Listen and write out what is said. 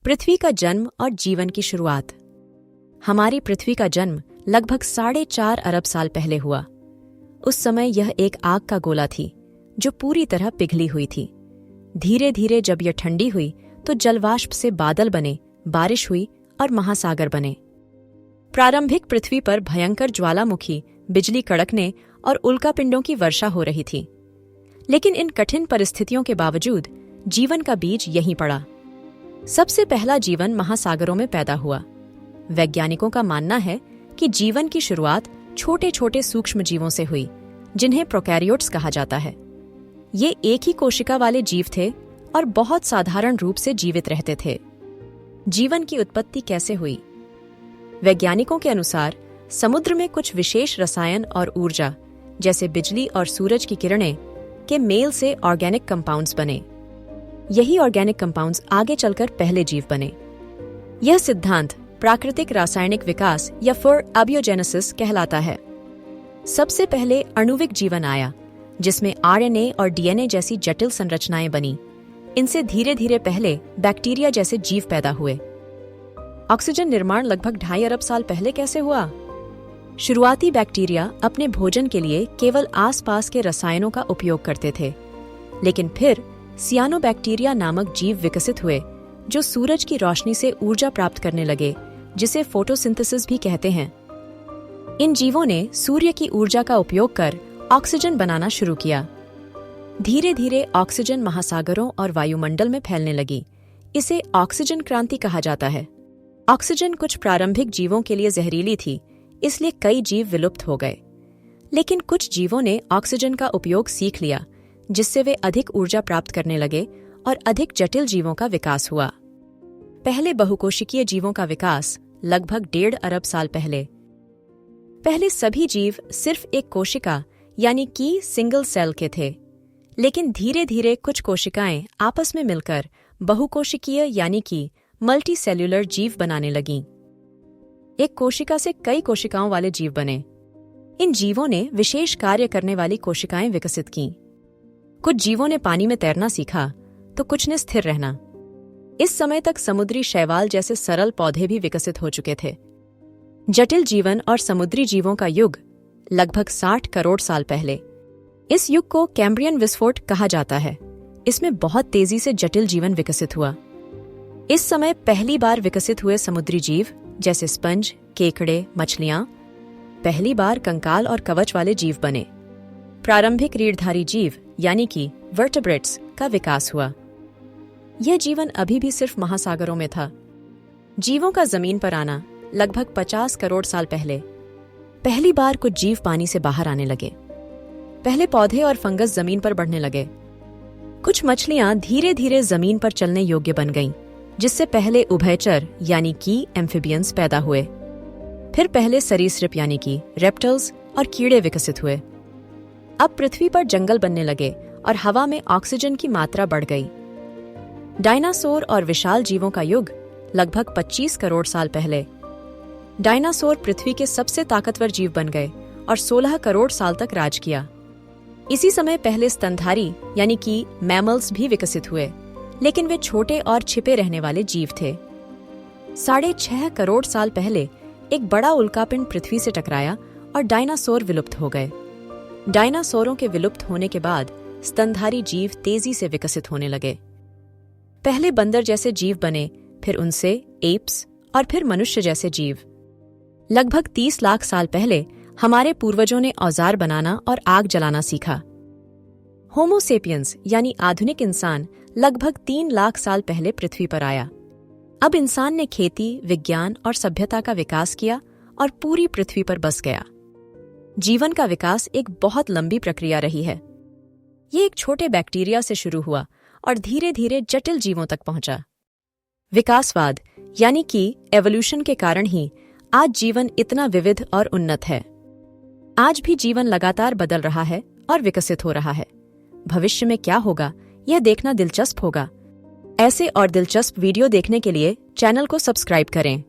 पृथ्वी का जन्म और जीवन की शुरुआत। हमारी पृथ्वी का जन्म लगभग 4.5 अरब साल पहले हुआ। उस समय यह एक आग का गोला थी जो पूरी तरह पिघली हुई थी। धीरे धीरे जब यह ठंडी हुई तो जलवाष्प से बादल बने, बारिश हुई और महासागर बने। प्रारंभिक पृथ्वी पर भयंकर ज्वालामुखी, बिजली कड़कने और उल्कापिंडों की वर्षा हो रही थी। लेकिन इन कठिन परिस्थितियों के बावजूद जीवन का बीज यहीं पड़ा। सबसे पहला जीवन महासागरों में पैदा हुआ। वैज्ञानिकों का मानना है कि जीवन की शुरुआत छोटे छोटे सूक्ष्म जीवों से हुई, जिन्हें प्रोकैरियोट्स कहा जाता है। ये एक ही कोशिका वाले जीव थे और बहुत साधारण रूप से जीवित रहते थे। जीवन की उत्पत्ति कैसे हुई? वैज्ञानिकों के अनुसार समुद्र में कुछ विशेष रसायन और ऊर्जा, जैसे बिजली और सूरज की किरणें, के मेल से ऑर्गेनिक कंपाउंड्स बने। यही ऑर्गेनिक कंपाउंड्स आगे चलकर पहले जीव बने। यह सिद्धांत प्राकृतिक रासायनिक विकास या फिर एबियोजेनेसिस कहलाता है। सबसे पहले आणुविक जीवन आया, जिसमें आरएनए और डीएनए जैसी जटिल संरचनाएं बनी। इनसे धीरे धीरे पहले बैक्टीरिया जैसे जीव पैदा हुए। ऑक्सीजन निर्माण लगभग 2.5 अरब साल पहले कैसे हुआ? शुरुआती बैक्टीरिया अपने भोजन के लिए केवल आसपास के रसायनों का उपयोग करते थे, लेकिन फिर सियानोबैक्टीरिया नामक जीव विकसित हुए जो सूरज की रोशनी से ऊर्जा प्राप्त करने लगे, जिसे फोटोसिंथेसिस भी कहते हैं। इन जीवों ने सूर्य की ऊर्जा का उपयोग कर ऑक्सीजन बनाना शुरू किया। धीरे धीरे ऑक्सीजन महासागरों और वायुमंडल में फैलने लगी। इसे ऑक्सीजन क्रांति कहा जाता है। ऑक्सीजन कुछ प्रारंभिक जीवों के लिए जहरीली थी, इसलिए कई जीव विलुप्त हो गए। लेकिन कुछ जीवों ने ऑक्सीजन का उपयोग सीख लिया, जिससे वे अधिक ऊर्जा प्राप्त करने लगे और अधिक जटिल जीवों का विकास हुआ। पहले बहुकोशिकीय जीवों का विकास लगभग 1.5 अरब साल पहले। पहले सभी जीव सिर्फ एक कोशिका यानी कि सिंगल सेल के थे, लेकिन धीरे धीरे कुछ कोशिकाएं आपस में मिलकर बहुकोशिकीय यानी कि मल्टी सेल्यूलर जीव बनाने लगीं। एक कोशिका से कई कोशिकाओं वाले जीव बने। इन जीवों ने विशेष कार्य करने वाली कोशिकाएं विकसित कीं। कुछ जीवों ने पानी में तैरना सीखा तो कुछ ने स्थिर रहना। इस समय तक समुद्री शैवाल जैसे सरल पौधे भी विकसित हो चुके थे। जटिल जीवन और समुद्री जीवों का युग लगभग 60 करोड़ साल पहले। इस युग को कैम्ब्रियन विस्फोट कहा जाता है। इसमें बहुत तेजी से जटिल जीवन विकसित हुआ। इस समय पहली बार विकसित हुए समुद्री जीव जैसे स्पंज, केकड़े, मछलियां पहली बार कंकाल और कवच वाले जीव बने। प्रारंभिक रीढ़धारी जीव यानी कि वर्टेब्रेट्स का विकास हुआ। यह जीवन अभी भी सिर्फ महासागरों में था। जीवों का जमीन पर आना लगभग 50 करोड़ साल पहले। पहली बार कुछ जीव पानी से बाहर आने लगे। पहले पौधे और फंगस जमीन पर बढ़ने लगे। कुछ मछलियां धीरे धीरे जमीन पर चलने योग्य बन गईं, जिससे पहले उभयचर यानी कि एम्फिबियंस पैदा हुए। फिर पहले सरीसृप यानी कि रेप्टिल्स और कीड़े विकसित हुए। अब पृथ्वी पर जंगल बनने लगे और हवा में ऑक्सीजन की मात्रा बढ़ गई। डायनासोर और विशाल जीवों का युग लगभग 25 करोड़ साल पहले। डायनासोर पृथ्वी के सबसे ताकतवर जीव बन गए और 16 करोड़ साल तक राज किया। इसी समय पहले स्तनधारी यानी कि मैमल्स भी विकसित हुए, लेकिन वे छोटे और छिपे रहने वाले जीव थे। 6.5 करोड़ साल पहले एक बड़ा उल्कापिंड पृथ्वी से टकराया और डायनासोर विलुप्त हो गए। डायनासोरों के विलुप्त होने के बाद स्तनधारी जीव तेजी से विकसित होने लगे। पहले बंदर जैसे जीव बने, फिर उनसे एप्स और फिर मनुष्य जैसे जीव। लगभग 30 लाख साल पहले हमारे पूर्वजों ने औजार बनाना और आग जलाना सीखा। होमोसेपियंस यानी आधुनिक इंसान लगभग 3 लाख साल पहले पृथ्वी पर आया। अब इंसान ने खेती, विज्ञान और सभ्यता का विकास किया और पूरी पृथ्वी पर बस गया। जीवन का विकास एक बहुत लंबी प्रक्रिया रही है। ये एक छोटे बैक्टीरिया से शुरू हुआ और धीरे धीरे जटिल जीवों तक पहुंचा। विकासवाद यानी कि एवोल्यूशन के कारण ही आज जीवन इतना विविध और उन्नत है। आज भी जीवन लगातार बदल रहा है और विकसित हो रहा है। भविष्य में क्या होगा, यह देखना दिलचस्प होगा। ऐसे और दिलचस्प वीडियो देखने के लिए चैनल को सब्सक्राइब करें।